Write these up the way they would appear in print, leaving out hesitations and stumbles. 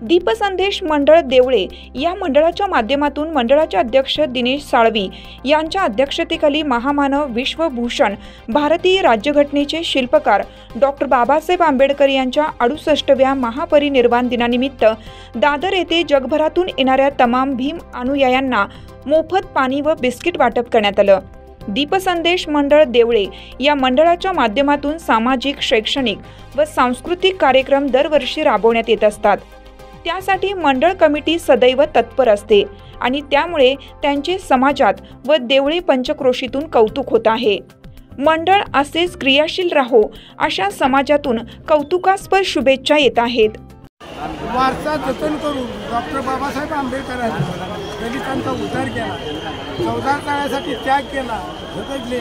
दीपसंदेश मंडळ देवळे या मंडळाच्या माध्यमातून मंडळाचे अध्यक्ष दिनेश साळवी यांच्या अध्यक्षतेखाली महामानव विश्वभूषण भारतीय राज्यघटनेचे शिल्पकार डॉक्टर बाबासाहेब आंबेडकर यांच्या 68व्या महापरिनिर्वाण दिनानिमित्त दादर येथे जगभरातून येणाऱ्या तमाम भीम अनुयायांना मोफत पाणी व बिस्किट वाटप करण्यात आलं। दीपसंदेश मंडळ देवळे या मंडळाच्या माध्यमातून सामाजिक, शैक्षणिक व सांस्कृतिक कार्यक्रम दरवर्षी राबवण्यात येत असतात। त्यासाठी मंडळ कमिटी सदैव तत्पर असते आणि त्यामुळे त्यांचे समाजात व देवळे पंचक्रोशीतून कौतुक होत आहे। मंडळ असेच क्रियाशील राहो अशा समाजातून कौतुकास्पद शुभेच्छा येत आहेत। वारसा जतन करून डॉक्टर बाबासाहेब आंबेडकरांनी दलितांचा उद्धार केला, 14 काळासाठी त्याग केला, झगडले।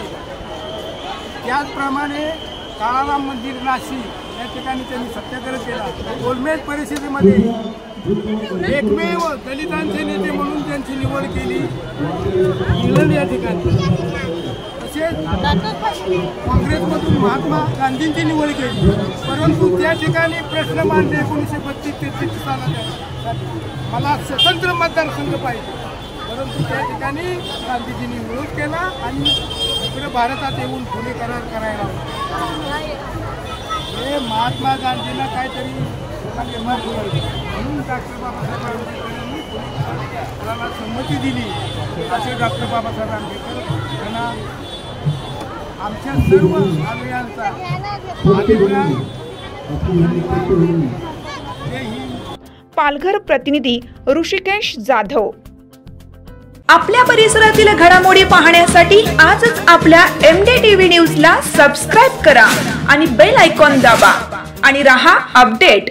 त्याचप्रमाणे काळाराम मंदिर नाशिक या ठिकाणी त्यांनी सत्याग्रह केला। गोलमेज परिषदेमध्ये एकमेव दलितांचे नेते म्हणून त्यांची निवड केली इंग्लंड या ठिकाणी। तसेच काँग्रेसमधून महात्मा गांधींची निवड केली, परंतु त्या ठिकाणी प्रश्न मांडले 1932-33 सालात मला स्वतंत्र मतदारसंघ पाहिजे, परंतु त्या ठिकाणी गांधीजींनी विरोध केला आणि इकडे भारतात येऊन खुले करार करायला। हे महात्मा गांधींना काहीतरी म्हणून डॉक्टर बाबासाहेब आंबेडकरांनी खुले संमती दिली। असे डॉक्टर बाबासाहेब आंबेडकर यांना आमच्या सर्व अनुयायांचा पालघर प्रतिनिधी ऋषिकेश जाधव। आपल्या परिसरातील घडामोडी पाहण्यासाठी आजच आपल्या MDTV न्यूजला सबस्क्राइब करा आणि बेल आयकॉन दाबा आणि रहा अपडेट।